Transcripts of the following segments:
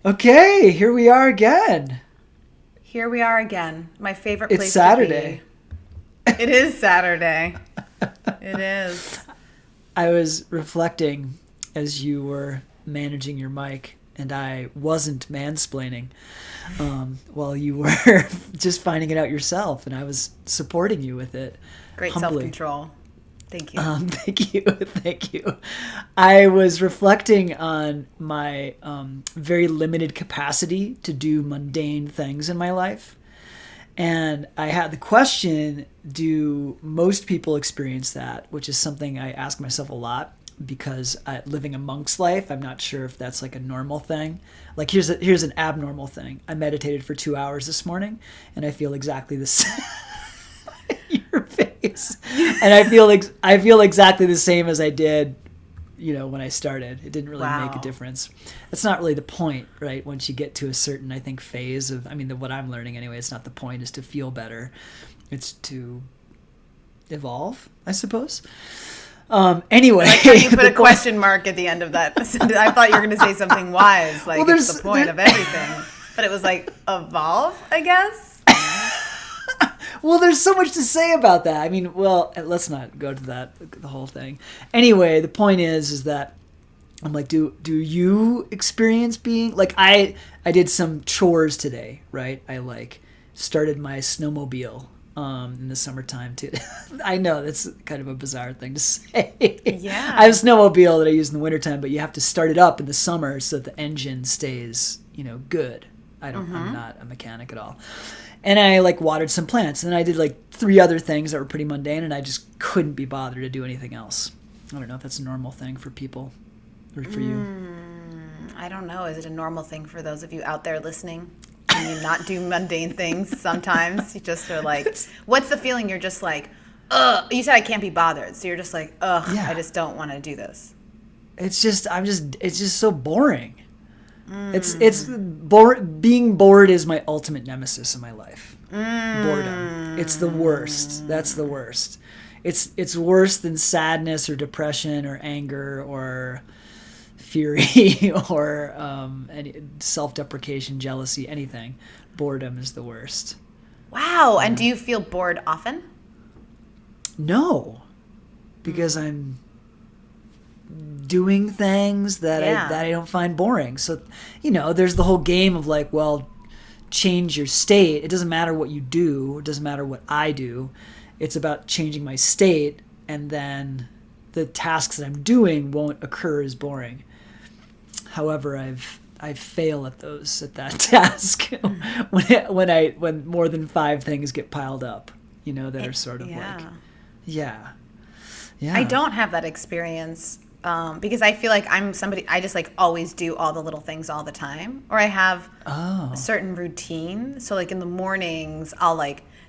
Okay, here we are again. Here we are again. My favorite place It's Saturday. to be. It is Saturday. It is. I was reflecting as you were managing your mic, and I wasn't mansplaining while you were just finding it out yourself, and I was supporting you with it. Great humbly. self-control. Thank you. Thank you. Thank you. I was reflecting on my very limited capacity to do mundane things in my life. And I had the question, do most people experience that? Which is something I ask myself a lot because living a monk's life, I'm not sure if that's like a normal thing. Like here's an abnormal thing. I meditated for 2 hours this morning and I feel exactly the same. Your face. And I feel exactly the same as I did, when I started. It didn't really make a difference. That's not really the point, right? Once you get to a certain, I think, phase of, what I'm learning anyway, it's not the point is to feel better. It's to evolve, I suppose. Anyway. Like how you put a question mark at the end of that. I thought you were going to say something wise, like it's the point of everything. But it was like, evolve, I guess? Well, there's so much to say about that. Let's not go to the whole thing. Anyway, the point is that I'm like, do you experience being like I did some chores today, right? I started my snowmobile in the summertime too. I know that's kind of a bizarre thing to say. Yeah. I have a snowmobile that I use in the wintertime, but you have to start it up in the summer so that the engine stays, good. I'm not a mechanic at all. And I watered some plants, and then I did 3 other things that were pretty mundane, and I just couldn't be bothered to do anything else. I don't know if that's a normal thing for people or for you. I don't know. Is it a normal thing for those of you out there listening? Can you not do mundane things sometimes? You just are like, what's the feeling? You're just like, ugh. You said I can't be bothered, so you're just like, ugh, yeah. I just don't want to do this. It's just so boring. It's being bored is my ultimate nemesis in my life. Boredom. It's the worst. That's the worst. It's worse than sadness or depression or anger or fury or any self-deprecation, jealousy, anything. Boredom is the worst. Wow. And do you feel bored often? No, because I'm doing things that I don't find boring. So, there's the whole game of change your state. It doesn't matter what you do. It doesn't matter what I do. It's about changing my state, and then the tasks that I'm doing won't occur as boring. However, I fail at that task when more than 5 things get piled up, that are sort of yeah. I don't have that experience. Because I feel like I'm somebody, I just always do all the little things all the time. Or I have a certain routine. So in the mornings, I'll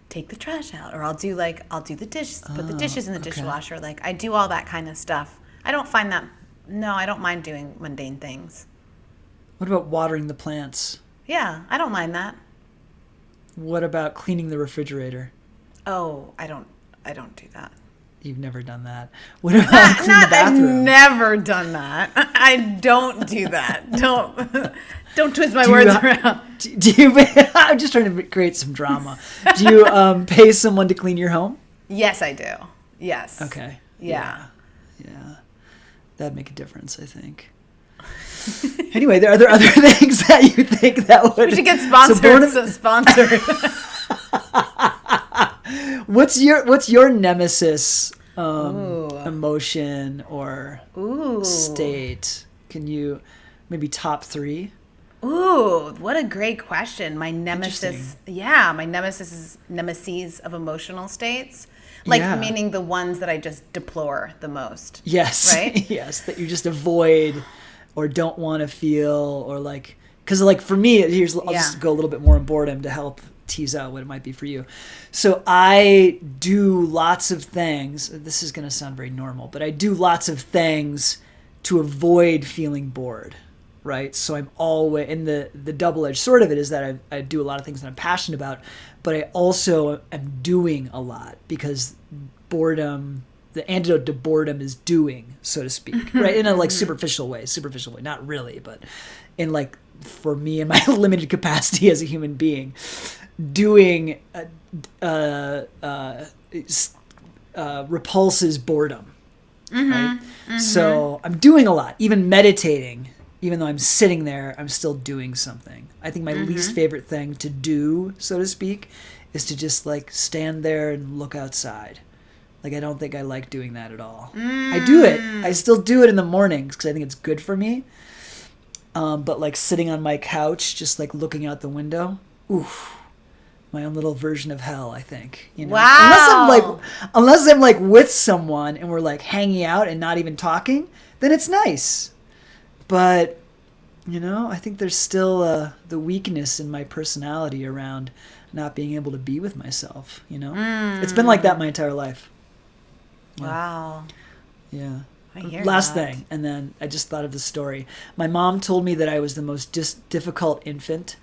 take the trash out, or I'll do the dishes, put the dishes in the dishwasher. I do all that kind of stuff. I don't mind doing mundane things. What about watering the plants? Yeah, I don't mind that. What about cleaning the refrigerator? Oh, I don't do that. You've never done that. What about clean the bathroom? I've never done that. I don't do that. Don't twist my words around. I'm just trying to create some drama. Do you pay someone to clean your home? Yes, I do. Yes. Okay. Yeah. That'd make a difference, I think. Anyway, are there other things that you think that would... We should get sponsored. What's your nemesis emotion or state? Can you maybe top 3? Ooh, what a great question. My nemesis. Yeah, my nemesis of emotional states. Meaning the ones that I just deplore the most. Yes. Right? Yes, that you just avoid or don't want to feel or because for me, I'll just go a little bit more on boredom to help tease out what it might be for you. So I do lots of things. This is going to sound very normal, but I do lots of things to avoid feeling bored, right? So I'm always, and the double-edged sword of it is that I do a lot of things that I'm passionate about, but I also am doing a lot because boredom the antidote to boredom is doing, so to speak, right? In a like superficial way, not really, but in like, for me in my limited capacity as a human being, doing repulses boredom, right? So I'm doing a lot, even meditating. Even though I'm sitting there, I'm still doing something. I think my least favorite thing to do, so to speak, is to just like stand there and look outside. Like, I don't think I like doing that at all. I do it. I still do it in the mornings because I think it's good for me. But like sitting on my couch, just like looking out the window, oof, my own little version of hell, I think. You know? Wow. Unless I'm like with someone and we're like hanging out and not even talking, then it's nice. But, you know, I think there's still the weakness in my personality around not being able to be with myself, you know? It's been like that my entire life. Yeah. Wow. Yeah. I hear Last that. thing, and then I just thought of the story. My mom told me that I was the most difficult infant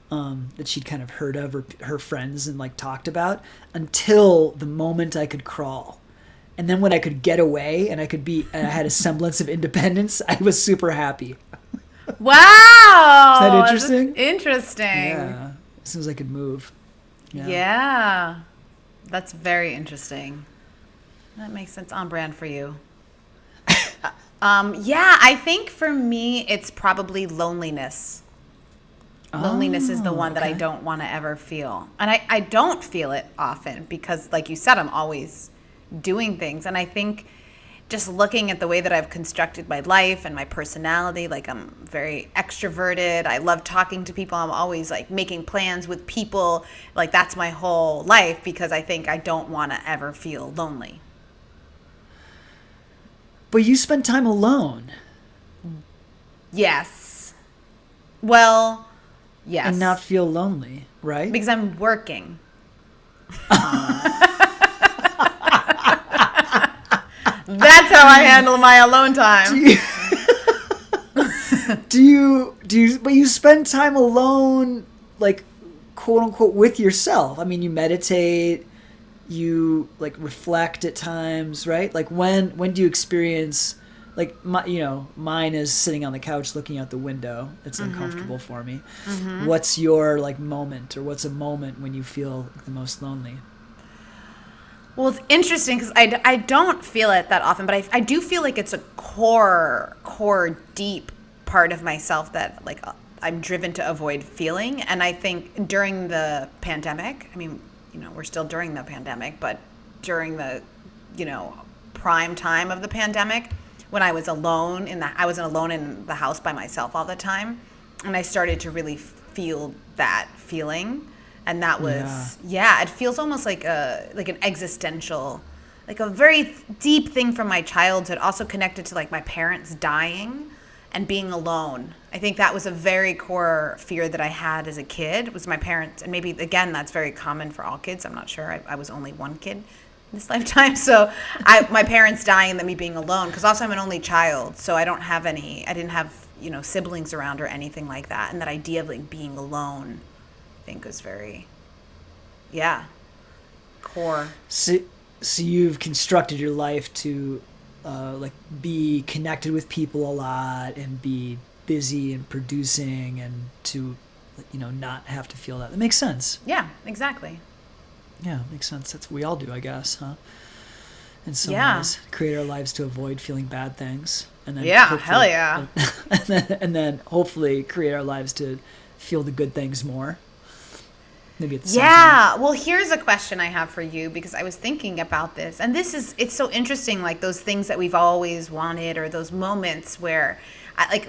that she'd kind of heard of, or her friends and like talked about, until the moment I could crawl. And then when I could get away and I had a semblance of independence, I was super happy. Wow. Is that interesting? That's interesting. Yeah. As soon as I could move. Yeah. That's very interesting. That makes sense. On brand for you. Yeah, I think for me, it's probably loneliness. Loneliness is the one that I don't want to ever feel. And I don't feel it often because, like you said, I'm always doing things. And I think just looking at the way that I've constructed my life and my personality, like I'm very extroverted. I love talking to people. I'm always like making plans with people. Like that's my whole life because I think I don't want to ever feel lonely. But you spend time alone. Yes. Well, yes. And not feel lonely, right? Because I'm working. That's how I handle my alone time. But you spend time alone, like, quote unquote, with yourself. I mean, you meditate, you like reflect at times, right? Like when do you experience, like, mine is sitting on the couch looking out the window. It's uncomfortable for me. What's your like moment, or what's a moment when you feel the most lonely? Well, it's interesting because I don't feel it that often, but I do feel like it's a core, deep part of myself that like I'm driven to avoid feeling. And I think during the pandemic, I mean, we're still during the pandemic, but during the, prime time of the pandemic, when I was alone I wasn't alone in the house by myself all the time. And I started to really feel that feeling. And that was, it feels almost like an existential, like a very deep thing from my childhood, also connected to like my parents dying and being alone. I think that was a very core fear that I had as a kid, was my parents. And maybe, again, that's very common for all kids. I'm not sure. I was only one kid in this lifetime. So my parents dying and then me being alone, because also I'm an only child. So I didn't have, siblings around or anything like that. And that idea of like being alone, I think was very, core. So you've constructed your life to like be connected with people a lot and be busy and producing, and to not have to feel that. That makes sense. Yeah, exactly. Yeah, makes sense. That's what we all do, I guess, huh? In some ways, create our lives to avoid feeling bad things, and then hell yeah, and then hopefully create our lives to feel the good things more. Maybe at the same time. Well, here's a question I have for you, because I was thinking about this, and it's so interesting, like those things that we've always wanted, or those moments where,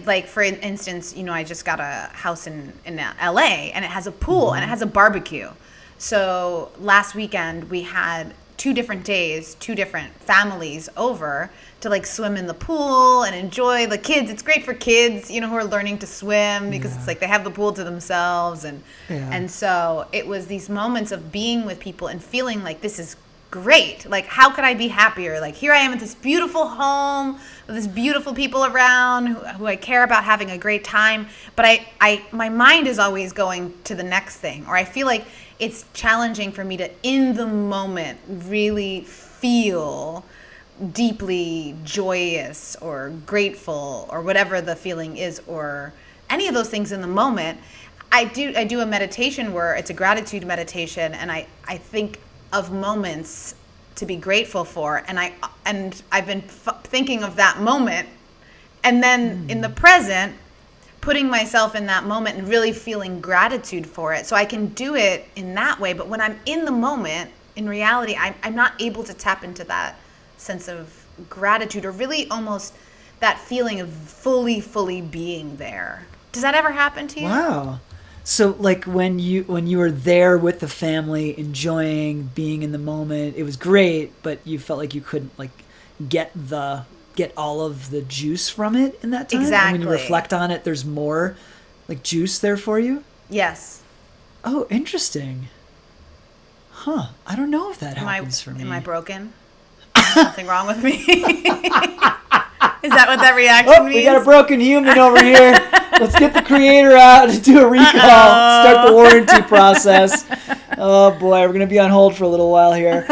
like for instance, I just got a house in LA, and it has a pool and it has a barbecue. So last weekend we had 2 different days, 2 different families over to like swim in the pool and enjoy the kids. It's great for kids, who are learning to swim, because it's like they have the pool to themselves. And so it was these moments of being with people and feeling like this is great. Like, how could I be happier? Like, here I am at this beautiful home with this beautiful people around who I care about having a great time. But my mind is always going to the next thing, or I feel like it's challenging for me to, in the moment, really feel deeply joyous or grateful or whatever the feeling is, or any of those things in the moment, I do a meditation where it's a gratitude meditation, and I think of moments to be grateful for, and I've been thinking of that moment, and then in the present, putting myself in that moment and really feeling gratitude for it. So I can do it in that way, but when I'm in the moment, in reality, I'm not able to tap into that sense of gratitude, or really almost that feeling of fully being there. Does that ever happen to you? Wow. So like when you were there with the family, enjoying being in the moment, it was great, but you felt like you couldn't like get all of the juice from it in that time? Exactly. And when you reflect on it, there's more like juice there for you? Yes. Oh, interesting. Huh. I don't know if that happens for me. Am I broken? Something wrong with me? Is that what that reaction means? We got a broken human over here. Let's get the creator out and do a recall. Start the warranty process. Oh boy, we're going to be on hold for a little while here.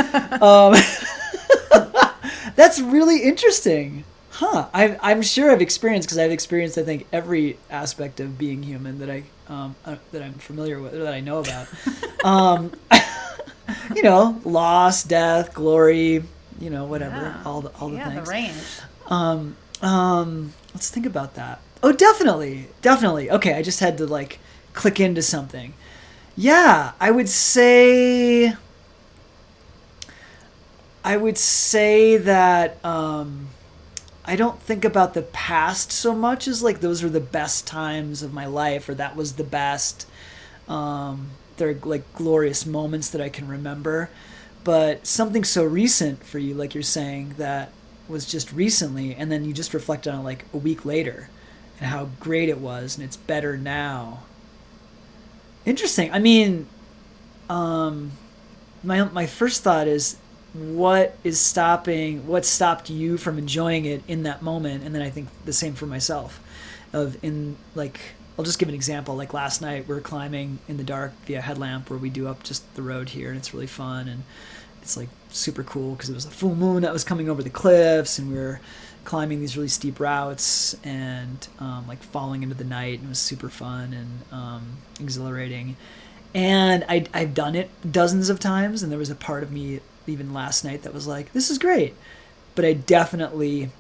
That's really interesting. Huh. I'm sure I've experienced, because I've experienced, I think, every aspect of being human that I'm familiar with, or that I know about. Loss, death, glory, whatever, Yeah. all the things. Yeah, the range. Let's think about that. Oh, definitely. Okay, I just had to like click into something. Yeah, I would say that I don't think about the past so much as like those were the best times of my life, or that was the best. They're like glorious moments that I can remember. But something so recent for you, like you're saying, that was just recently, and then you just reflect on it like a week later and how great it was, and it's better now. Interesting. I mean, my first thought is, what stopped you from enjoying it in that moment? And then I think the same for myself. I'll just give an example. Like last night, we were climbing in the dark via headlamp, where we do up just the road here, and it's really fun, and it's like super cool because it was a full moon that was coming over the cliffs, and we were climbing these really steep routes and like falling into the night, and it was super fun and exhilarating. And I've done it dozens of times, and there was a part of me even last night that was like, this is great. But I definitely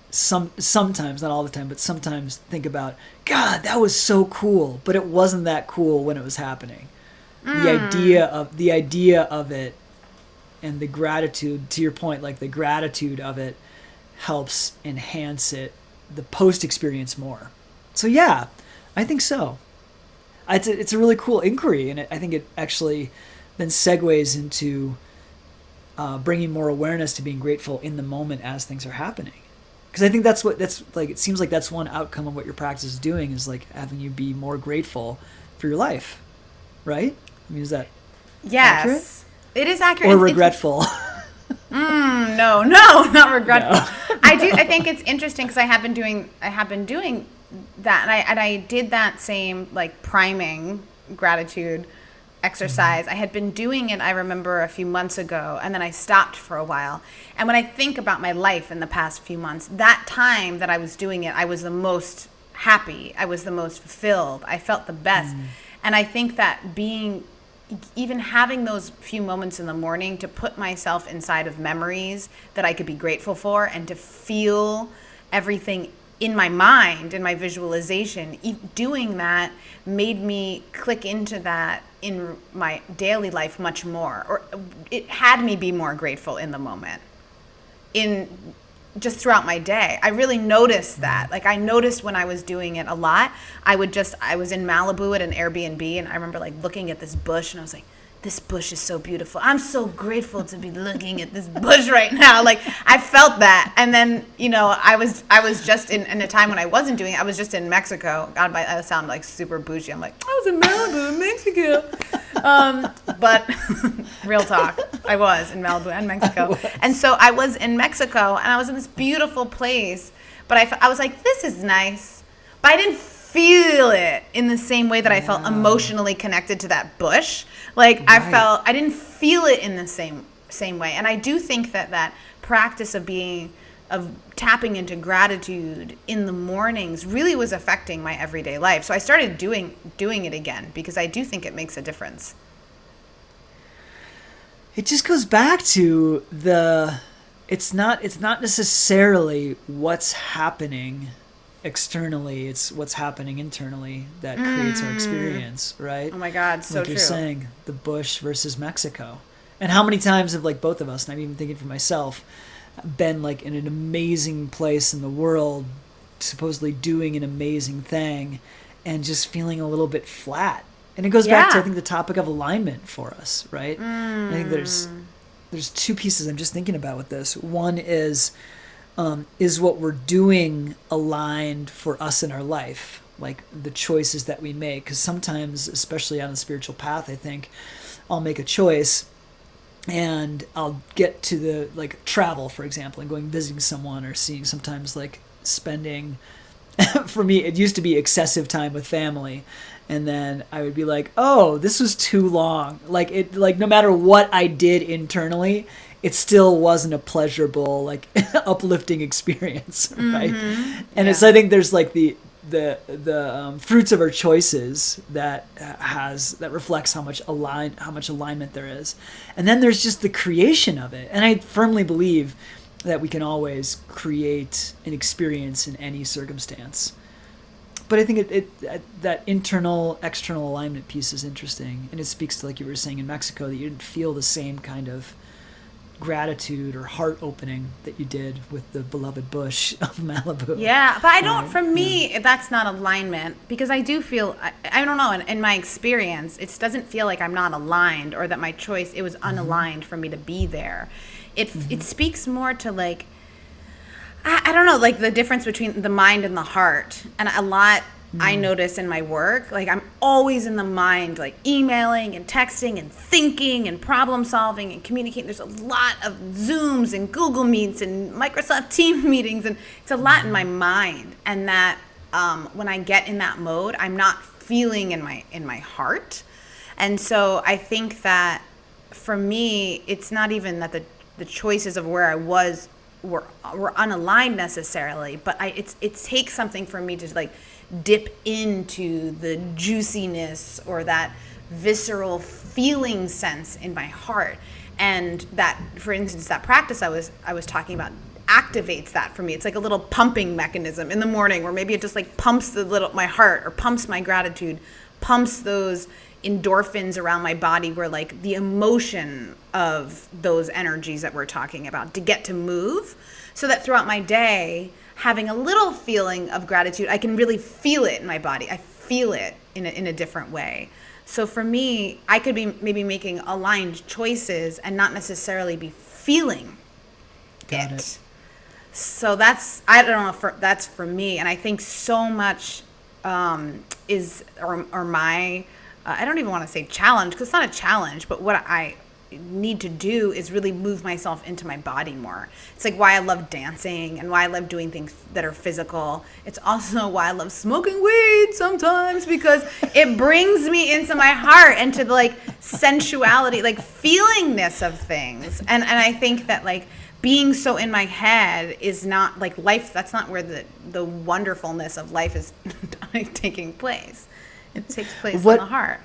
sometimes, not all the time, but sometimes think about, God, that was so cool, but it wasn't that cool when it was happening. The idea of it, and the gratitude, to your point, like the gratitude of it helps enhance the post experience more. So yeah, I think so. It's a really cool inquiry, and I think it actually then segues into bringing more awareness to being grateful in the moment as things are happening. Because I think that's like, it seems like that's one outcome of what your practice is doing, is like having you be more grateful for your life, right? I mean, is that accurate? It is accurate. Or regretful? No, not regretful. No. I think it's interesting because I have been doing that, and I did that same like priming gratitude exercise. I had been doing it, I remember, a few months ago, and then I stopped for a while. And when I think about my life in the past few months, that time that I was doing it, I was the most happy. I was the most fulfilled. I felt the best. And I think that even having those few moments in the morning to put myself inside of memories that I could be grateful for, and to feel everything in my mind, in my visualization, doing that made me click into that in my daily life much more, or it had me be more grateful in the moment, in just throughout my day. I really noticed that. Like, I noticed when I was doing it a lot, I was in Malibu at an Airbnb, and I remember like looking at this bush, and I was like, this bush is so beautiful. I'm so grateful to be looking at this bush right now. Like, I felt that. And then, I was just in a time when I wasn't doing it. I was just in Mexico. God, I sound like super bougie. I'm like, I was in Malibu, Mexico. But real talk, I was in Malibu and Mexico. And so I was in Mexico, and I was in this beautiful place. But I was like, this is nice. But I didn't feel it in the same way that I felt emotionally connected to that bush. Like, right. I didn't feel it in the same way. And I do think that practice of tapping into gratitude in the mornings really was affecting my everyday life. So I started doing it again because I do think it makes a difference. It just goes back to it's not necessarily what's happening externally, it's what's happening internally that creates our experience, right? Oh my God, so like true. You're saying, the bush versus Mexico. And how many times have, like, both of us, and I'm even thinking for myself, been, like, in an amazing place in the world, supposedly doing an amazing thing, and just feeling a little bit flat. And it goes back to, I think, the topic of alignment for us, right? I think there's two pieces I'm just thinking about with this. One is what we're doing aligned for us in our life, like the choices that we make? Because sometimes, especially on a spiritual path, I think I'll make a choice and I'll get to the, like, travel, for example, and going visiting someone or seeing, sometimes, like, spending, for me, it used to be excessive time with family. And then I would be like, oh, this was too long. Like, no matter what I did internally, it still wasn't a pleasurable, like, uplifting experience, right? And it's, I think there's, like, the fruits of our choices that reflects how much alignment there is. And then there's just the creation of it. And I firmly believe that we can always create an experience in any circumstance. But I think that internal, external alignment piece is interesting. And it speaks to, like you were saying in Mexico, that you didn't feel the same kind of gratitude or heart opening that you did with the beloved bush of Malibu. Yeah, but I don't, for me, that's not alignment, because I do feel, I don't know, in my experience, it doesn't feel like I'm not aligned or that my choice, it was unaligned for me to be there. It speaks more to, like, I don't know, like the difference between the mind and the heart. And a lot I notice in my work, like I'm always in the mind, like emailing and texting and thinking and problem solving and communicating. There's a lot of Zooms and Google Meets and Microsoft Team meetings, and it's a lot in my mind. And that when I get in that mode, I'm not feeling in my heart. And so I think that for me, it's not even that the choices of where I was were unaligned necessarily, but it takes something for me to, like, dip into the juiciness or that visceral feeling sense in my heart. And that, for instance, that practice I was talking about activates that for me. It's like a little pumping mechanism in the morning, where maybe it just, like, pumps my heart, or pumps my gratitude, pumps those endorphins around my body, where, like, the emotion of those energies that we're talking about to get to move, so that throughout my day, having a little feeling of gratitude, I can really feel it in my body. I feel it in a different way. So for me, I could be maybe making aligned choices and not necessarily be feeling it. So that's, I don't know if that's for me. And I think so much is my, I don't even want to say challenge, because it's not a challenge, but what I need to do is really move myself into my body more. It's like why I love dancing and why I love doing things that are physical. It's also why I love smoking weed sometimes, because it brings me into my heart and to the, like, sensuality, like, feelingness of things. And I think that, like, being so in my head is not, like, life, that's not where the wonderfulness of life is taking place. It takes place in the heart.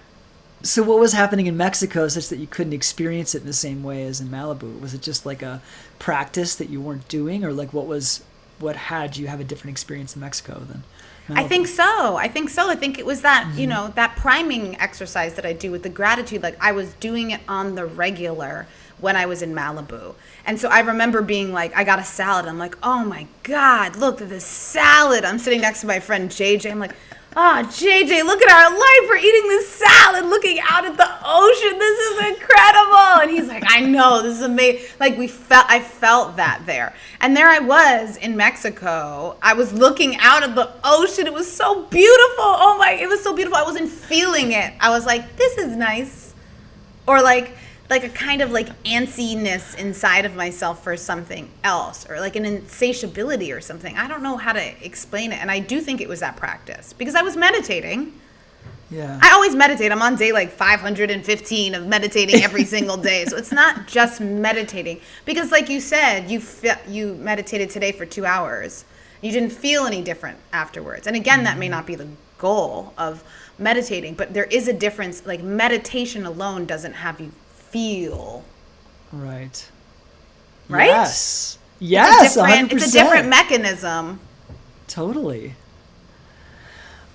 So what was happening in Mexico such that you couldn't experience it in the same way as in Malibu? Was it just like a practice that you weren't doing, or, like, what had you have a different experience in Mexico than Malibu? I think so. I think it was that, you know, that priming exercise that I do with the gratitude. Like, I was doing it on the regular when I was in Malibu. And so I remember being like, I got a salad. I'm like, oh my God, look at this salad. I'm sitting next to my friend JJ. I'm like, oh, JJ, look at our life. We're eating this salad, looking out at the ocean. This is incredible. And he's like, I know, this is amazing. Like, I felt that there. And there I was in Mexico. I was looking out at the ocean. It was so beautiful. Oh my, it was so beautiful. I wasn't feeling it. I was like, this is nice. Or like a kind of, like, antsiness inside of myself for something else, or like an insatiability or something. I don't know how to explain it. And I do think it was that practice, because I was meditating, Yeah. I always meditate. I'm on day like 515 of meditating every single day. So it's not just meditating. Because like you said, you meditated today for 2 hours. You didn't feel any different afterwards. And again, that may not be the goal of meditating, but there is a difference. Like meditation alone doesn't have you feel. Right. Right? Yes. Yes, 100%. It's a different mechanism. Totally.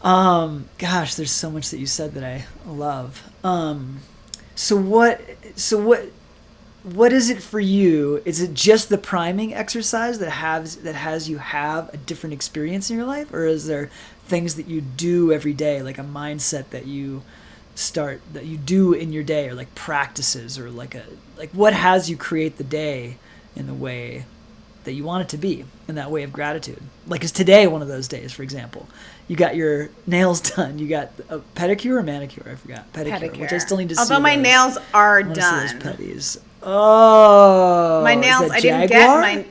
Gosh, there's so much that you said that I love. So what is it for you? Is it just the priming exercise that has you have a different experience in your life, or is there things that you do every day, like a mindset that you do in your day, or like practices, or like what has you create the day in the way that you want it to be, in that way of gratitude? Like, is today one of those days, for example? You got your nails done. You got a pedicure or manicure? I forgot. Pedicure. Which I still need to see. Although my nails are done. See those petties. Oh. My nails, I didn't get my,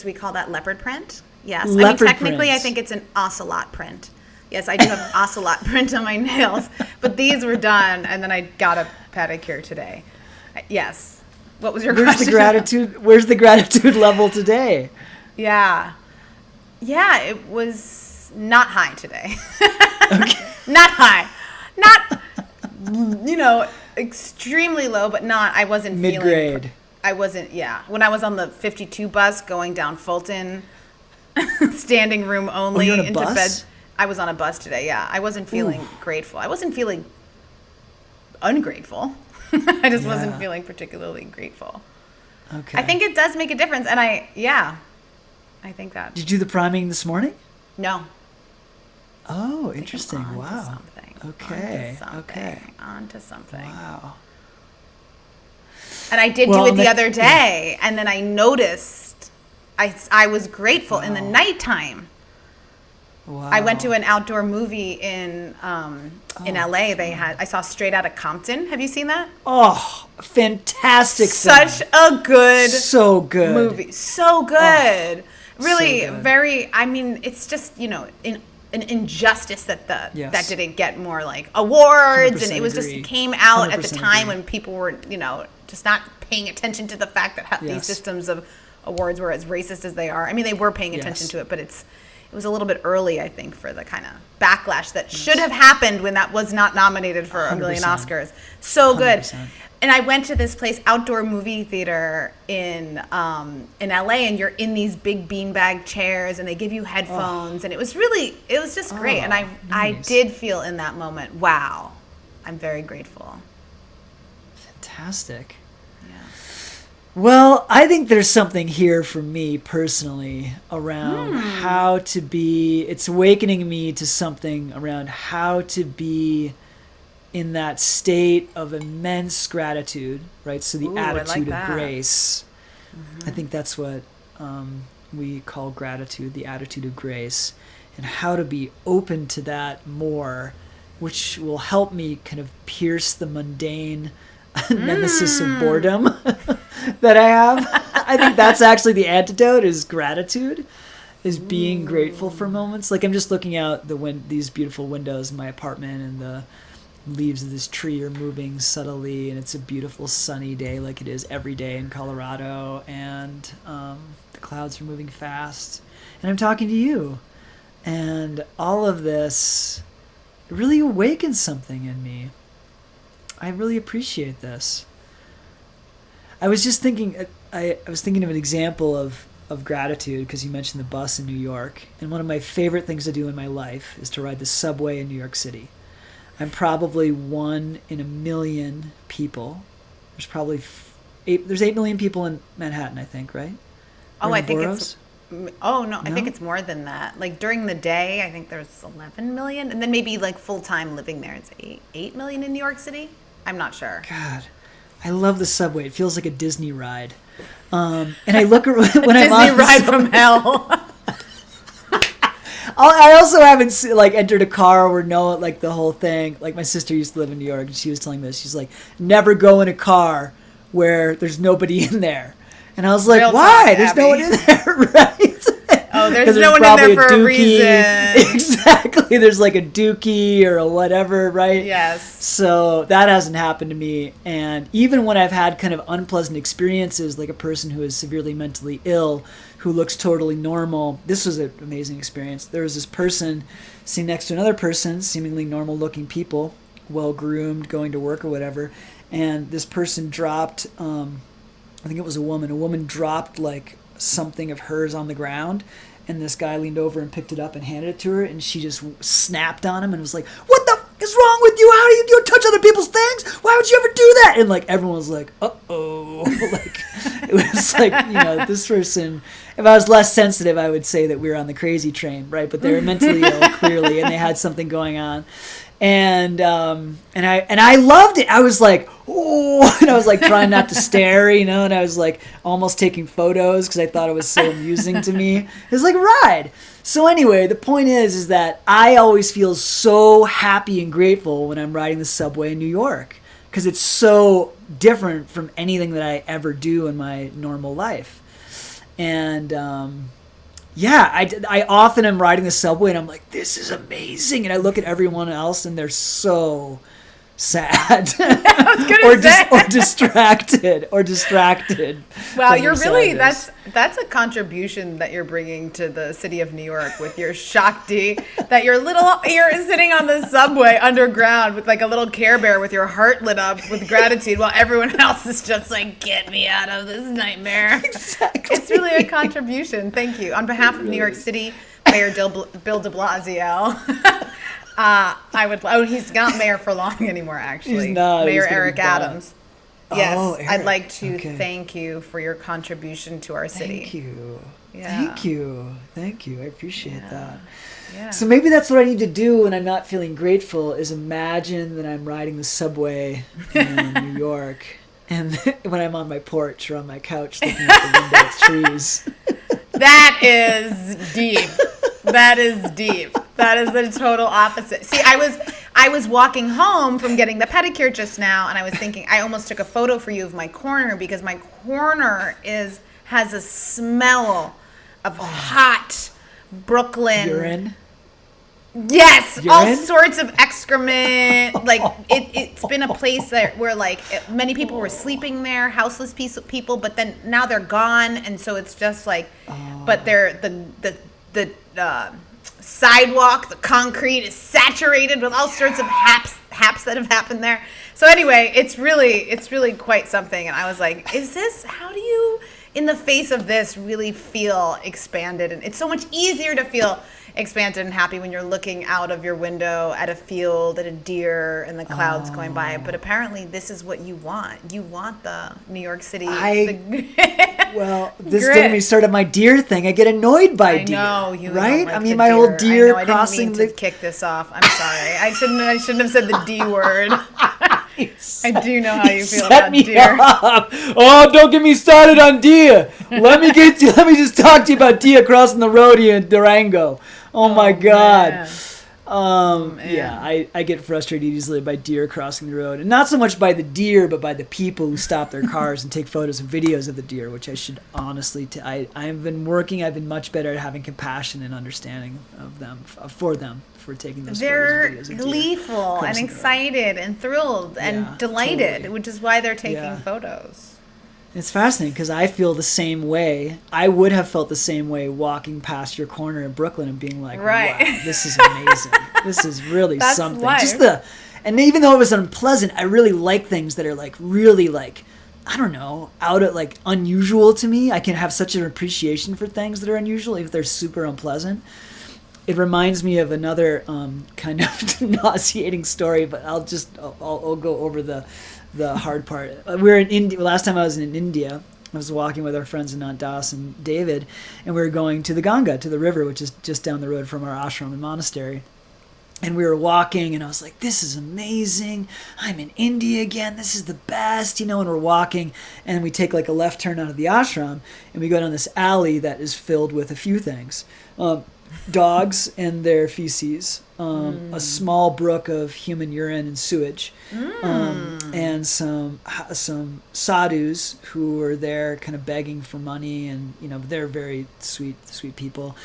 we call that leopard print. Yes. Technically, I think it's an ocelot print. Yes, I do have ocelot print on my nails. But these were done, and then I got a pedicure today. Yes. What was your question? Where's the gratitude level today? Yeah. Yeah, it was not high today. Okay. Not high. Not, extremely low, but I wasn't mid-grade. Feeling. I wasn't, yeah. When I was on the 52 bus going down Fulton, standing room only you're on a into bus? bed. I was on a bus today, yeah. I wasn't feeling grateful. I wasn't feeling ungrateful. I just wasn't feeling particularly grateful. Okay. I think it does make a difference, and I think that. Did you do the priming this morning? No. Oh, interesting. Wow. Something. Okay. On to something. Wow. And I did do it the other day, and then I noticed I was grateful in the nighttime. Wow. I went to an outdoor movie in LA. I saw Straight Outta Compton. Have you seen that? Oh, fantastic! Such a good, so good movie. So good. Really, so good. very. I mean, it's just an injustice that that didn't get more like awards, and it was agree. just came out at the 100% time agree. when people were just not paying attention to the fact that these systems of awards were as racist as they are. I mean, they were paying attention to it, but it was a little bit early, I think, for the kind of backlash that should have happened when that was not nominated for 100%. A million Oscars. So good. 100%. And I went to this place, outdoor movie theater in LA, and you're in these big beanbag chairs, and they give you headphones, and it was just great. And I did feel in that moment, wow, I'm very grateful. Fantastic. Well, I think there's something here for me personally around how to be, it's awakening me to something around how to be in that state of immense gratitude, right? So the attitude of grace. I think that's what we call gratitude, the attitude of grace, and how to be open to that more, which will help me kind of pierce the mundane nemesis of boredom that I have. I think that's actually the antidote, is gratitude, is being grateful for moments. Like, I'm just looking out these beautiful windows in my apartment, and the leaves of this tree are moving subtly, and it's a beautiful sunny day like it is every day in Colorado, and the clouds are moving fast, and I'm talking to you, and all of this really awakens something in me. I really appreciate this. I was just thinking, I was thinking of an example of gratitude, because you mentioned the bus in New York. And one of my favorite things to do in my life is to ride the subway in New York City. I'm probably 1 in a million people. There's probably 8 million people in Manhattan, I think, right? Oh, I think it's... Oh, no, I think it's more than that. Like, during the day, I think there's 11 million. And then maybe, like, full-time living there, it's 8 million in New York City? I'm not sure. God, I love the subway. It feels like a Disney ride. And I look when I'm on Disney ride from hell. I also haven't entered a car or know like the whole thing. Like, my sister used to live in New York, and she was telling me this. She's like, never go in a car where there's nobody in there. And I was like, why? There's no one in there, right? Oh, there's no one in there for a reason. Exactly. There's like a dookie or a whatever, right? Yes. So that hasn't happened to me. And even when I've had kind of unpleasant experiences, like a person who is severely mentally ill, who looks totally normal, this was an amazing experience. There was this person sitting next to another person, seemingly normal looking people, well groomed, going to work or whatever. And this person dropped, I think it was a woman dropped like something of hers on the ground, and this guy leaned over and picked it up and handed it to her, and she just snapped on him and was like, "What the f- is wrong with you? How do you touch other people's things? Why would you ever do that?" And like everyone was like, "Uh-oh." Like it was like, this person, if I was less sensitive, I would say that we were on the crazy train, right? But they were mentally ill clearly, and they had something going on. And I loved it. I was like, oh, and I was like trying not to stare, and I was like almost taking photos because I thought it was so amusing to me. It was like a ride. So anyway, the point is that I always feel so happy and grateful when I'm riding the subway in New York because it's so different from anything that I ever do in my normal life. And I often am riding the subway and I'm like, this is amazing. And I look at everyone else and they're so sad or distracted. Wow, you're really, that's a contribution that you're bringing to the city of New York with your Shakti, that you're sitting on the subway underground with like a little Care Bear with your heart lit up with gratitude while everyone else is just like, get me out of this nightmare. Exactly. It's really a contribution. Thank you. On behalf of New York City, Mayor Bill de Blasio. He's not mayor for long anymore, actually. He's not. Mayor Eric Adams. Yes, Eric. I'd like to thank you for your contribution to our city. Thank you. Yeah. Thank you. I appreciate that. Yeah. So maybe that's what I need to do when I'm not feeling grateful is imagine that I'm riding the subway in New York and when I'm on my porch or on my couch looking at the window at trees. That is deep. That is deep. That is the total opposite. See, I was walking home from getting the pedicure just now, and I was thinking I almost took a photo for you of my corner because my corner has a smell of hot Brooklyn Urine? Yes, Urine? all sorts of excrement. Like it's been a place where like many people were sleeping there, houseless people, but then now they're gone, and so it's just like, but they're the sidewalk, the concrete is saturated with all sorts of haps that have happened there. So anyway, it's really quite something. And I was like, how do you, in the face of this, really feel expanded? And it's so much easier to feel expanded and happy when you're looking out of your window at a field, at a deer, and the clouds going by. But apparently this is what you want. You want the New York City. Well, this didn't me start on my deer thing. I get annoyed by deer. I know, right? Like I mean, my whole deer crossing. I didn't mean to kick this off. I'm sorry. I shouldn't have said the D word. I do know how you feel about deer. Oh, don't get me started on deer. Let me just talk to you about deer crossing the road here in Durango. Oh my God. Man. Yeah, I get frustrated easily by deer crossing the road. And not so much by the deer, but by the people who stop their cars and take photos and videos of the deer, which I should honestly, I've been much better at having compassion and understanding of them, for taking those photos and videos of deer. They're gleeful and excited and thrilled and delighted, totally. Which is why they're taking photos. It's fascinating because I feel the same way. I would have felt the same way walking past your corner in Brooklyn and being like, wow, this is amazing. This is really something. Life. And even though it was unpleasant, I really like things that are like really like, I don't know, out of like unusual to me. I can have such an appreciation for things that are unusual if they're super unpleasant. It reminds me of another kind of nauseating story, but I'll go over the hard part. We're in India. Last time I was in India, I was walking with our friends Anant Das and David, and we were going to the Ganga, to the river, which is just down the road from our ashram and monastery. And we were walking, and I was like, this is amazing. I'm in India again. This is the best, And we're walking, and we take like a left turn out of the ashram, and we go down this alley that is filled with a few things. dogs and their feces, a small brook of human urine and sewage, and some sadhus who were there kind of begging for money, and they're very sweet people,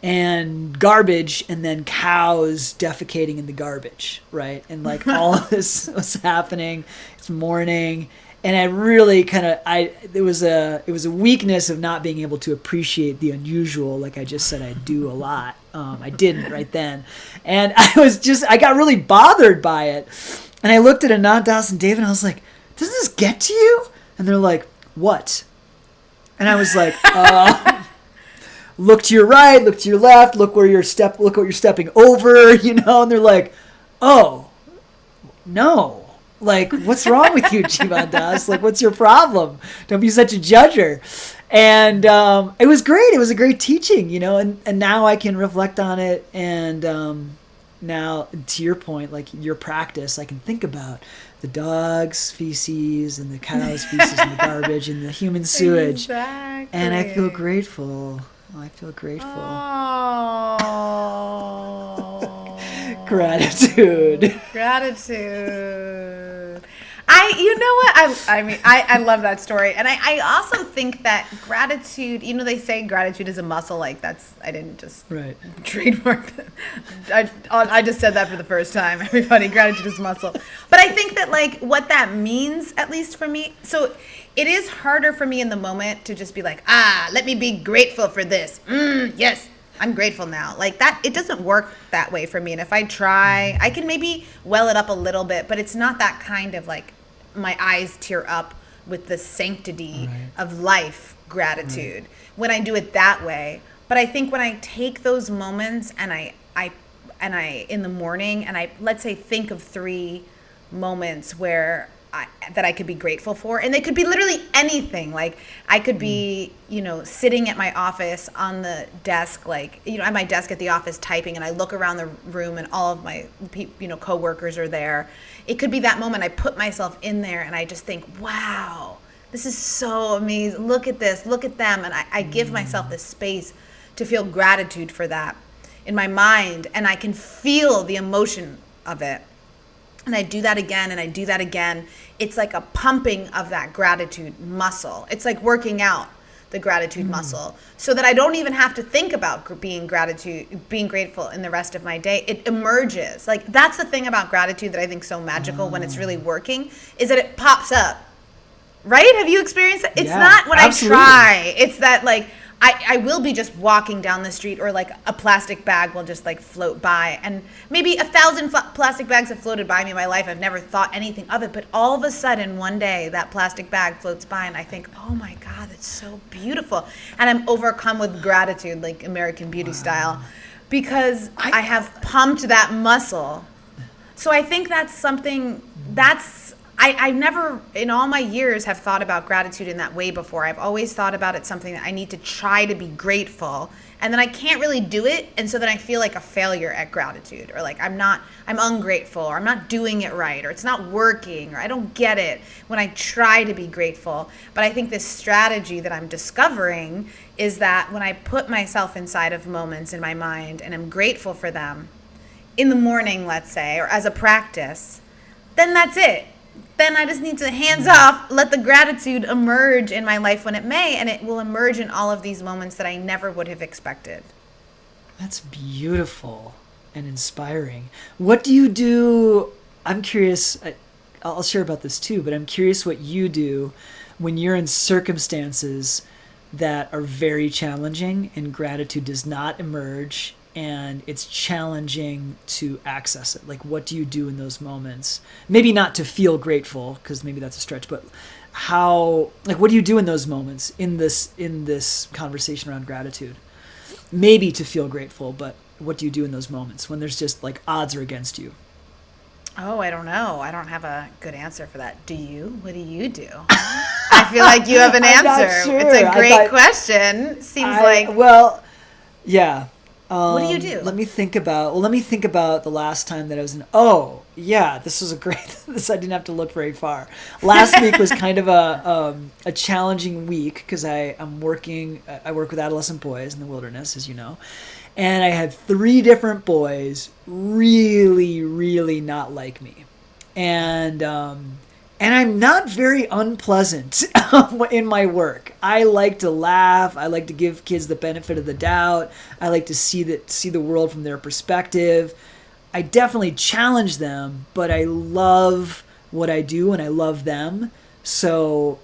and garbage, and then cows defecating in the garbage, right? And like all of this was happening. It's morning. And I really it was a weakness of not being able to appreciate the unusual. Like I just said, I do a lot. I didn't right then. And I got really bothered by it. And I looked at Anandas and Dave and I was like, does this get to you? And they're like, what? And I was like, look to your right, look to your left, look what you're stepping over, and they're like, oh, no. Like, what's wrong with you, Jivandas? Like, what's your problem? Don't be such a judger. And it was great. It was a great teaching, and now I can reflect on it. And now, to your point, like your practice, I can think about the dog's feces and the cow's feces and the garbage and the human sewage. Exactly. And I feel grateful. Oh. Gratitude. I love that story. And I also think that gratitude, they say gratitude is a muscle. Like I didn't just trademark that. I just said that for the first time. Everybody, gratitude is a muscle. But I think that like what that means, at least for me, so it is harder for me in the moment to just be like, let me be grateful for this. Yes. I'm grateful now. Like that, it doesn't work that way for me. And if I try, I can maybe well it up a little bit, but it's not that kind of like my eyes tear up with the sanctity of life gratitude when I do it that way. But I think when I take those moments and I in the morning and I, let's say, think of 3 moments where that I could be grateful for, and they could be literally anything. Like I could be, sitting at my office on the desk, like, at my desk at the office typing, and I look around the room and all of my, coworkers are there. It could be that moment I put myself in there and I just think, wow, this is so amazing. Look at this, look at them. And I give myself this space to feel gratitude for that in my mind, and I can feel the emotion of it. And I do that again and I do that again. It's like a pumping of that gratitude muscle. It's like working out the gratitude muscle, so that I don't even have to think about being grateful in the rest of my day. It emerges. Like that's the thing about gratitude that I think is so magical when it's really working, is that it pops up. Right? Have you experienced that? It's not when absolutely. I try. It's that like I will be just walking down the street, or like a plastic bag will just like float by, and maybe 1,000 plastic bags have floated by me in my life. I've never thought anything of it, but all of a sudden one day that plastic bag floats by and I think, oh my God, that's so beautiful. And I'm overcome with gratitude, like American Beauty style, because I have pumped that muscle. So I think that's something I never, in all my years, have thought about gratitude in that way before. I've always thought about it something that I need to try to be grateful, and then I can't really do it, and so then I feel like a failure at gratitude, or like I'm ungrateful, or I'm not doing it right, or it's not working, or I don't get it when I try to be grateful. But I think this strategy that I'm discovering is that when I put myself inside of moments in my mind and I'm grateful for them, in the morning, let's say, or as a practice, then that's it. Then I just need to hands off, let the gratitude emerge in my life when it may, and it will emerge in all of these moments that I never would have expected. That's beautiful and inspiring. What do you do? I'm curious, I'll share about this too, but I'm curious what you do when you're in circumstances that are very challenging and gratitude does not emerge, and it's challenging to access it. Like, what do you do in those moments? Maybe not to feel grateful, because maybe that's a stretch, but what do you do in those moments in this conversation around gratitude? Maybe to feel grateful, but what do you do in those moments when there's just like odds are against you? Oh, I don't know. I don't have a good answer for that. Do you? What do you do? I feel like you have an answer. I'm not sure. It's a great question. Yeah. What do you do? Let me think about the last time that I was in. Oh, yeah, this was I didn't have to look very far. Last week was kind of a challenging week because I work with adolescent boys in the wilderness, as you know. And I had 3 different boys really, really not like me. And I'm not very unpleasant in my work. I like to laugh. I like to give kids the benefit of the doubt. I like to see the world from their perspective. I definitely challenge them, but I love what I do and I love them. So,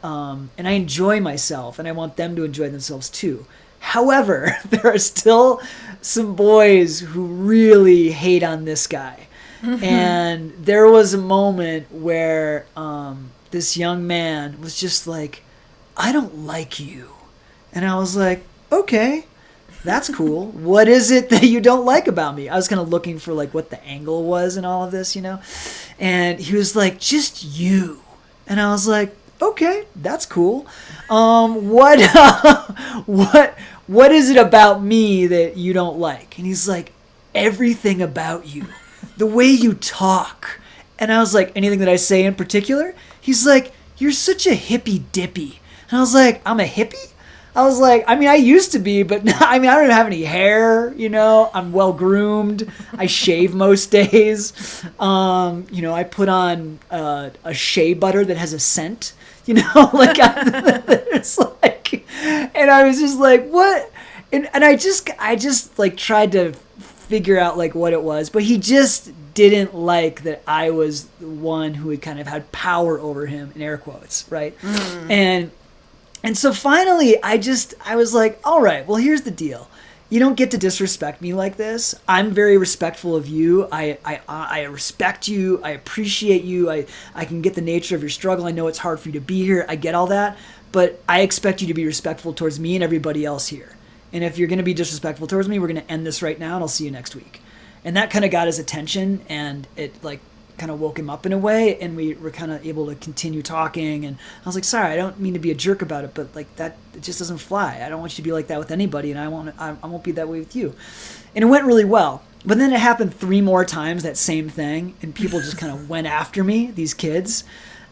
and I enjoy myself and I want them to enjoy themselves too. However, there are still some boys who really hate on this guy. Mm-hmm. And there was a moment where this young man was just like, I don't like you. And I was like, okay, that's cool. What is it that you don't like about me? I was kind of looking for like what the angle was in all of this, you know? And he was like, just you. And I was like, okay, that's cool. What is it about me that you don't like? And he's like, everything about you, the way you talk. And I was like, anything that I say in particular? He's like, you're such a hippie dippy. And I was like, I'm a hippie? I was like, I mean, I used to be, but I mean, I don't have any hair, you know, I'm well groomed. I shave most days. You know, I put on a shea butter that has a scent, you know, like, it's like, and I was just like, what? And I just like tried to figure out like what it was, but he just didn't like that I was the one who had kind of had power over him, in air quotes, right? And so finally, I was like, all right, well, here's the deal. You don't get to disrespect me like this. I'm very respectful of you. I respect you. I appreciate you. I can get the nature of your struggle. I know it's hard for you to be here. I get all that. But I expect you to be respectful towards me and everybody else here. And if you're going to be disrespectful towards me, we're going to end this right now and I'll see you next week. And that kind of got his attention and it like kind of woke him up in a way, and we were kind of able to continue talking. And I was like, sorry, I don't mean to be a jerk about it, but like that, it just doesn't fly. I don't want you to be like that with anybody, and I won't be that way with you. And it went really well. But then it happened 3 more times, that same thing, and people just kind of went after me, these kids.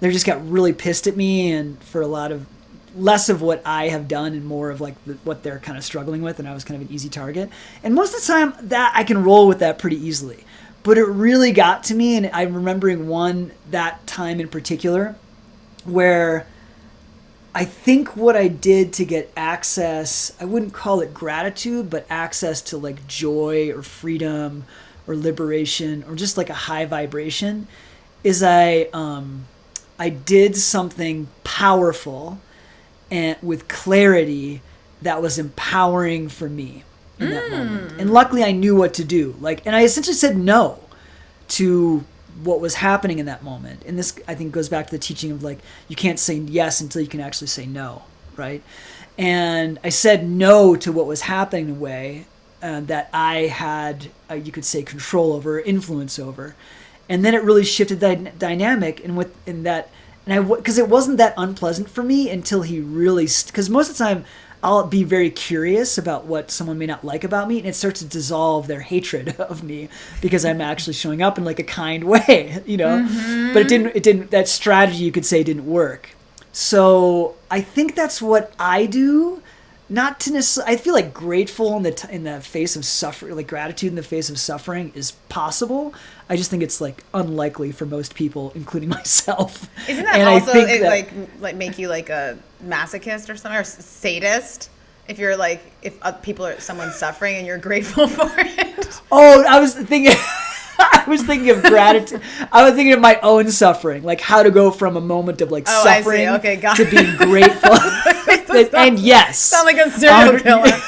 They just got really pissed at me, and for a lot of less of what I have done and more of like what they're kind of struggling with, and I was kind of an easy target. And most of the time that I can roll with that pretty easily. But it really got to me, and I'm remembering that time in particular where I think what I did to get access, I wouldn't call it gratitude, but access to like joy or freedom or liberation or just like a high vibration, is I did something powerful and with clarity that was empowering for me in that moment. And luckily I knew what to do. Like, and I essentially said no to what was happening in that moment. And this, I think, goes back to the teaching of like, you can't say yes until you can actually say no, right? And I said no to what was happening in a way that I had, you could say, control over, influence over. And then it really shifted that dynamic because it wasn't that unpleasant for me until he really, because most of the time I'll be very curious about what someone may not like about me, and it starts to dissolve their hatred of me because I'm actually showing up in like a kind way, you know. Mm-hmm. But it didn't. That strategy, you could say, didn't work. So I think that's what I do. Not to necessarily, I feel like grateful in the face of suffering, like gratitude in the face of suffering is possible. I just think it's like unlikely for most people, including myself. Isn't that and also like make you like a masochist or something, or sadist? If you're like, if someone's suffering and you're grateful for it. Oh, I was thinking of gratitude. I was thinking of my own suffering, like how to go from a moment of like suffering to being grateful. And yes, sound like a serial killer.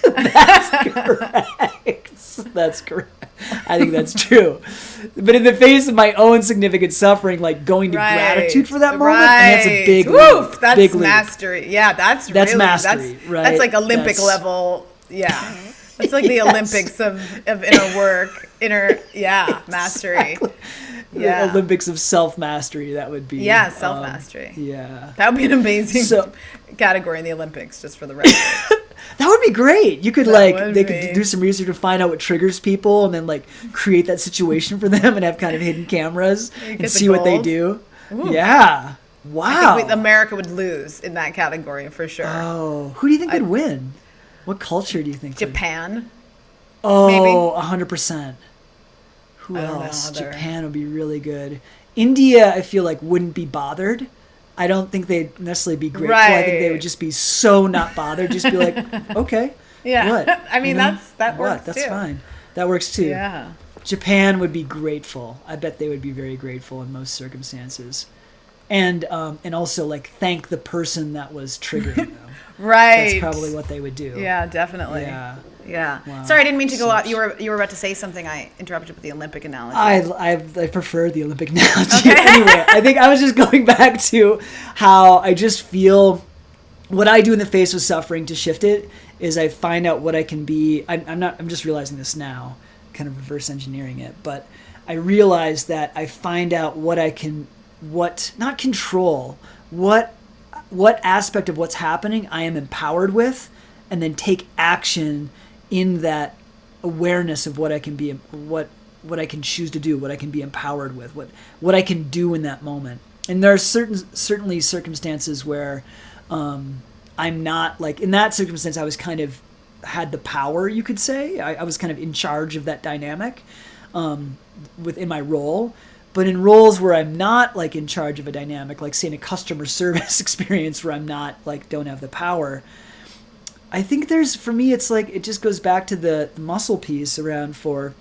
That's correct. That's correct. I think that's true. But in the face of my own significant suffering, like going to gratitude for that moment, and that's a big leap. That's big mastery. Leap. Yeah, that's mastery. Right? That's like Olympic level. Yeah. It's like the Olympics of inner work, mastery. Exactly. Yeah. The Olympics of self-mastery, that would be. Yeah, self-mastery. Yeah. That would be an amazing category in the Olympics, just for the record. That would be great. You could could do some research to find out what triggers people and then like create that situation for them and have kind of hidden cameras and see what they do. Ooh. Yeah. Wow. I think America would lose in that category for sure. Oh, who do you think would win? What culture do you think? Japan. Oh, 100%. Who else? Japan would be really good. India, I feel like, wouldn't be bothered. I don't think they'd necessarily be grateful. Right. I think they would just be so not bothered. Just be like, okay. Yeah. What? I mean, that works That's too. fine. That works too. Yeah. Japan would be grateful. I bet they would be very grateful in most circumstances. And also, like, thank the person that was triggering them. Right. That's probably what they would do. Yeah, definitely. Yeah. Wow. Sorry, I didn't mean to go out. You were about to say something. I interrupted with the Olympic analogy. I prefer the Olympic analogy. Okay. Anyway, I think I was just going back to how I just feel what I do in the face of suffering to shift it is I find out what I can be. I'm just realizing this now, kind of reverse engineering it, but I realize that I find out what I can, not control, what aspect of what's happening I am empowered with, and then take action in that awareness of what I can be, what I can choose to do, what I can be empowered with, what I can do in that moment. And there are certainly circumstances where I'm not, like, in that circumstance I was kind of had the power, you could say. I was kind of in charge of that dynamic within my role. But in roles where I'm not, like, in charge of a dynamic, like, say in a customer service experience where I'm not, like, don't have the power, I think for me, it's like, it just goes back to the muscle piece around for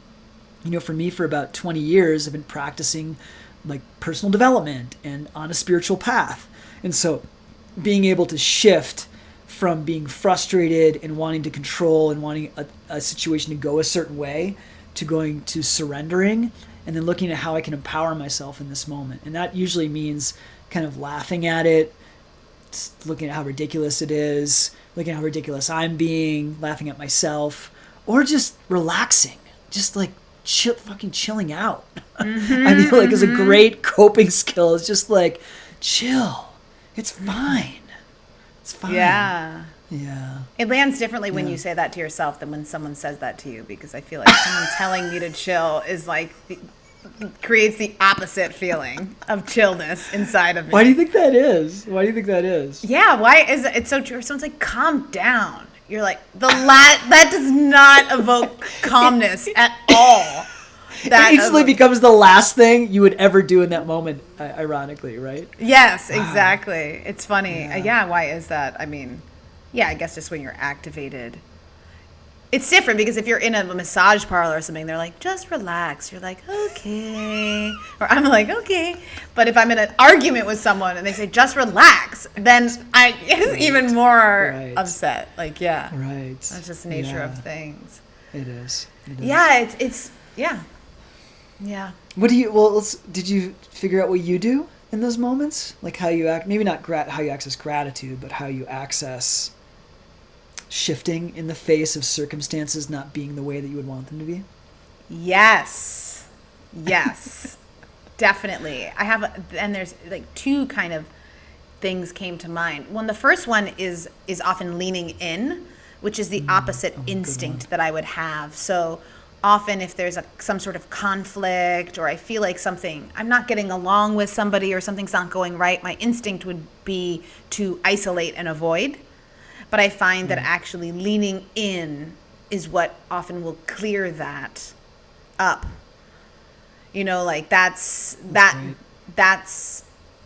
me for about 20 years, I've been practicing, like, personal development and on a spiritual path. And so being able to shift from being frustrated and wanting to control and wanting a situation to go a certain way to going to surrendering and then looking at how I can empower myself in this moment. And that usually means kind of laughing at it, looking at how ridiculous it is, looking at how ridiculous I'm being, laughing at myself, or just relaxing, just like fucking chilling out. Mm-hmm, I feel like it's a great coping skill. It's just like, chill. It's fine. It's fine. Yeah. Yeah. It lands differently when you say that to yourself than when someone says that to you, because I feel like someone telling me to chill is like creates the opposite feeling of chillness inside of me. Why do you think that is? Yeah, why is it? It's so true. Someone's like, calm down. You're like, that does not evoke calmness at all. That instantly becomes the last thing you would ever do in that moment, ironically, right? Yes, exactly. It's funny. Yeah, why is that? I mean, yeah, I guess just when you're activated. It's different because if you're in a massage parlor or something, they're like, just relax. You're like, okay. Or I'm like, okay. But if I'm in an argument with someone and they say, just relax, then I get even more upset. Like, yeah. Right. That's just the nature of things. It is. Yeah, it's yeah. Yeah. Did you figure out what you do in those moments? Like how you act, maybe not how you access gratitude, but how you access shifting in the face of circumstances not being the way that you would want them to be? Yes. Definitely. And there's like two kind of things came to mind. One, the first one is often leaning in, which is the opposite instinct that I would have. So often if there's some sort of conflict or I feel like I'm not getting along with somebody or something's not going right, my instinct would be to isolate and avoid. But I find that actually leaning in is what often will clear that up. Like that's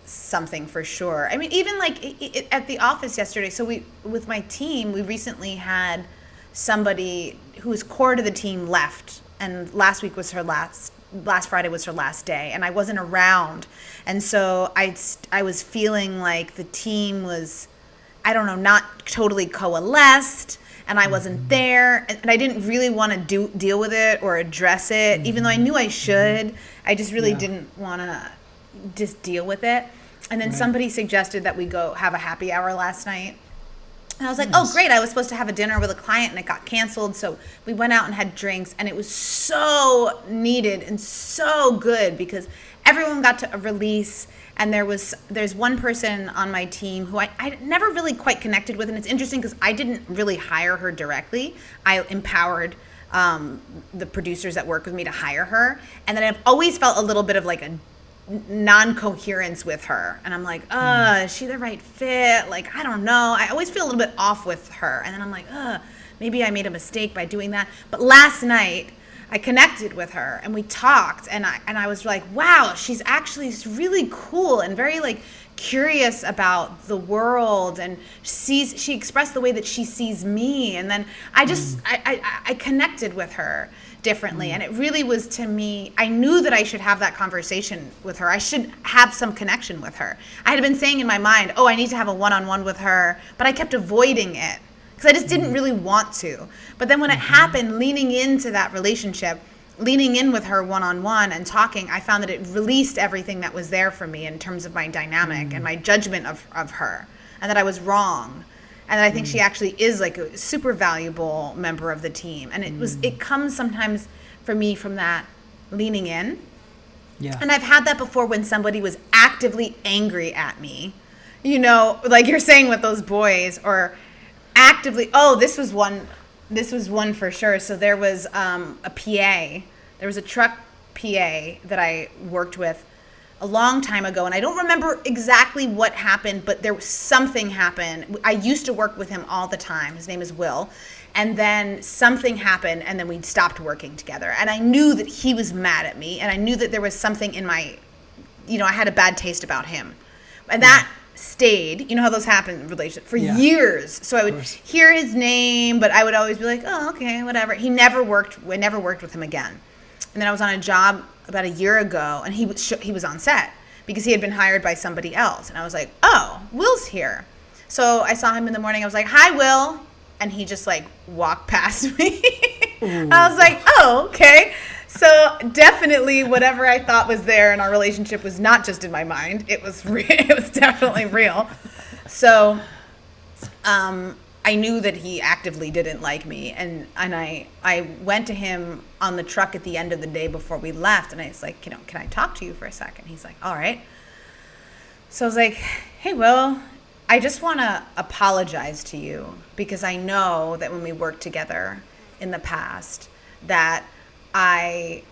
something for sure. I mean, even like at the office yesterday, so with my team, we recently had somebody who was core to the team left, and last Friday was her last day, and I wasn't around. And so I was feeling like the team was, I don't know, not totally coalesced, and I wasn't there, and I didn't really want to deal with it or address it, even though I knew I should. I just really didn't want to just deal with it. And then somebody suggested that we go have a happy hour last night. And I was like, oh, great. I was supposed to have a dinner with a client, and it got canceled. So we went out and had drinks, and it was so needed and so good because everyone got to release. And there's one person on my team who I never really quite connected with. And it's interesting because I didn't really hire her directly. I empowered the producers that work with me to hire her. And then I've always felt a little bit of like a non-coherence with her. And I'm like, is she the right fit? Like, I don't know. I always feel a little bit off with her. And then I'm like, maybe I made a mistake by doing that. But last night I connected with her and we talked, and I was like, wow, she's actually really cool and very like curious about the world, and she expressed the way that she sees me, and then I connected with her differently. And it really was, to me, I knew that I should have that conversation with her. I should have some connection with her. I had been saying in my mind, oh, I need to have a one-on-one with her, but I kept avoiding it because I just didn't really want to. But then when it happened, leaning into that relationship, leaning in with her one-on-one and talking, I found that it released everything that was there for me in terms of my dynamic and my judgment of her, and that I was wrong. And I think she actually is like a super valuable member of the team. And it comes sometimes for me from that leaning in. Yeah. And I've had that before when somebody was actively angry at me, you know, like you're saying with those boys, or actively, this was one for sure. So there was a PA, there was a truck PA that I worked with a long time ago, and I don't remember exactly what happened, but there was something happened. I used to work with him all the time. His name is Will. And then something happened, and then we stopped working together. And I knew that he was mad at me, and I knew that there was something in my, you know, I had a bad taste about him. And that stayed, you know how those happen in relationships, for years. So I would hear his name, but I would always be like, oh, okay, whatever. I never worked with him again. And then I was on a job about a year ago, and he was on set because he had been hired by somebody else. And I was like, oh, Will's here. So I saw him in the morning. I was like, hi, Will. And he just like walked past me. I was like, oh, okay. So definitely whatever I thought was there in our relationship was not just in my mind. It was it was definitely real. So I knew that he actively didn't like me, and I went to him on the truck at the end of the day before we left, and I was like, can I talk to you for a second? He's like, all right. So I was like, hey, Will, I just want to apologize to you because I know that when we worked together in the past that I,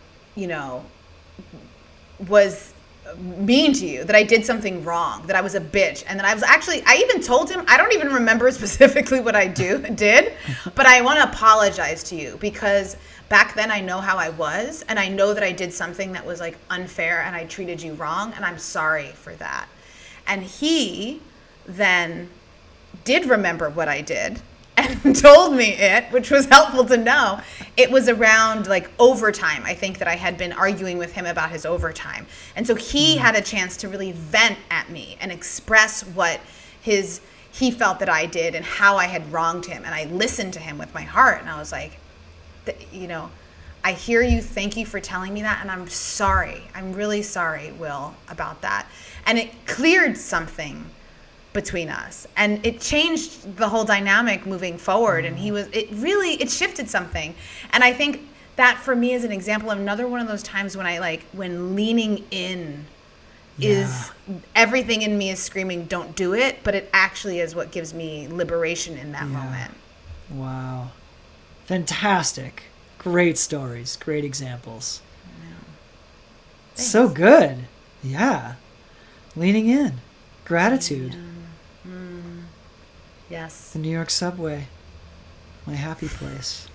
was mean to you, that I did something wrong, that I was a bitch, and that I even told him, I don't even remember specifically what I did, but I want to apologize to you because back then I know how I was, and I know that I did something that was like unfair and I treated you wrong, and I'm sorry for that. And he then did remember what I did and told me it, which was helpful to know. It was around like overtime. I think that I had been arguing with him about his overtime. And so he had a chance to really vent at me and express what he felt that I did and how I had wronged him. And I listened to him with my heart. And I was like, I hear you. Thank you for telling me that. And I'm sorry. I'm really sorry, Will, about that. And it cleared something between us, and it changed the whole dynamic moving forward. And it shifted something. And I think that for me is an example of another one of those times when leaning in is everything in me is screaming, don't do it, but it actually is what gives me liberation in that moment. Wow. Fantastic. Great stories, great examples. So good. Yeah. Leaning in. Gratitude. Yes. The New York subway. My happy place.